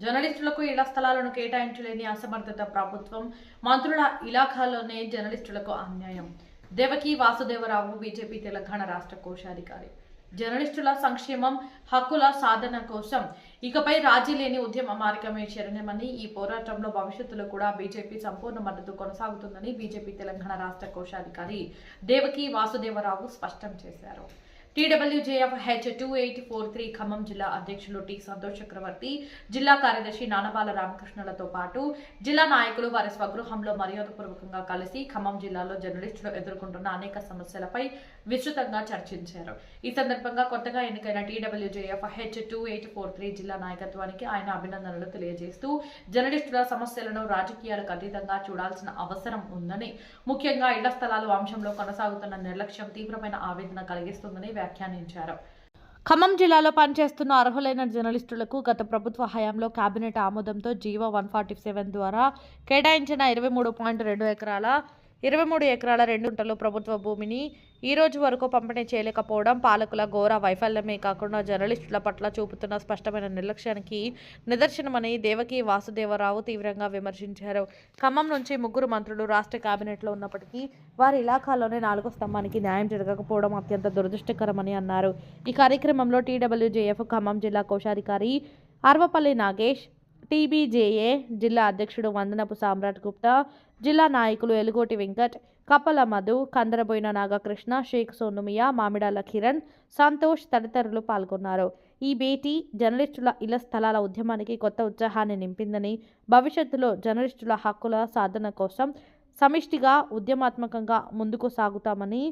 జర్నలిస్టులకు ఇళ్ల స్థలాలను కేటాయించలేని అసమర్థత ప్రభుత్వం, మంత్రుల ఇలాఖాలోనే జర్నలిస్టులకు అన్యాయం. దేవకి వాసుదేవరావు, బీజేపీ తెలంగాణ రాష్ట్ర కోశాధికారి. జర్నలిస్టుల సంక్షేమం, హక్కుల సాధన కోసం ఇకపై రాజీ లేని ఉద్యమ మార్గమే శరణ్యమని, ఈ పోరాటంలో భవిష్యత్తులో కూడా బీజేపీ సంపూర్ణ మద్దతు కొనసాగుతుందని బీజేపీ తెలంగాణ రాష్ట్ర కోశాధికారి దేవకి వాసుదేవరావు స్పష్టం చేశారు. TWJFH 2843 ఖమ్మం జిల్లా అధ్యక్షులు టి సంతోష్ చక్రవర్తి, జిల్లా కార్యదర్శి నానబాల రామకృష్ణలతో పాటు జిల్లా నాయకులు వారి స్వగృహంలో మర్యాదపూర్వకంగా కలిసి ఖమ్మం జిల్లాలో జర్నలిస్టులు ఎదుర్కొంటున్న అనేక సమస్యలపై విస్తృతంగా చర్చించారు. ఈ సందర్భంగా కొత్తగా ఎన్నికైన TWJFH 2843 జిల్లా నాయకత్వానికి ఆయన అభినందనలు తెలియజేస్తూ జర్నలిస్టుల సమస్యలను రాజకీయాలకు అతీతంగా చూడాల్సిన అవసరం ఉందని, ముఖ్యంగా ఇళ్ల స్థలాలు అంశంలో కొనసాగుతున్న నిర్లక్ష్యం తీవ్రమైన ఆవేదన కలిగిస్తుందని వ్యాఖ్యానించారు. ఖమ్మం జిల్లాలో పనిచేస్తున్న అర్హులైన జర్నలిస్టులకు గత ప్రభుత్వ హయాంలో కేబినెట్ ఆమోదంతో జీవో 147 ద్వారా కేటాయించిన 23 ఎకరాల 2 గుంటలు ప్రభుత్వ భూమిని ఈ రోజు వరకు పంపిణీ చేయలేకపోవడం పాలకుల ఘోర వైఫల్యమే కాకుండా జర్నలిస్టుల పట్ల చూపుతున్న స్పష్టమైన నిర్లక్ష్యానికి నిదర్శనమని దేవకి వాసుదేవరావు తీవ్రంగా విమర్శించారు. ఖమ్మం నుంచి 3 మంత్రులు రాష్ట్ర కేబినెట్లో ఉన్నప్పటికీ వారి ఇలాఖాలోనే 4వ స్తంభానికి న్యాయం జరగకపోవడం అత్యంత దురదృష్టకరమని అన్నారు. ఈ కార్యక్రమంలో TWJF ఖమ్మం జిల్లా కోశాధికారి అర్వపల్లి నాగేష్, TBJA జిల్లా అధ్యక్షుడు వందనపు సామ్రాట్ గుప్తా, జిల్లా నాయకులు ఎలుగోటి వెంకట్, కప్పల మధు, కందరబోయిన నాగకృష్ణ, షేక్ సోనుమియా, మామిడాల కిరణ్, సంతోష్ తదితరులు పాల్గొన్నారు. ఈ భేటీ జర్నలిస్టుల ఇళ్ల స్థలాల ఉద్యమానికి కొత్త ఉత్సాహాన్ని నింపిందని, భవిష్యత్తులో జర్నలిస్టుల హక్కుల సాధన కోసం సమిష్టిగా ఉద్యమాత్మకంగా ముందుకు సాగుతామని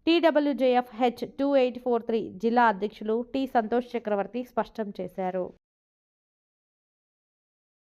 TWJFH 2843 జిల్లా అధ్యక్షులు టి సంతోష్ చక్రవర్తి స్పష్టం చేశారు.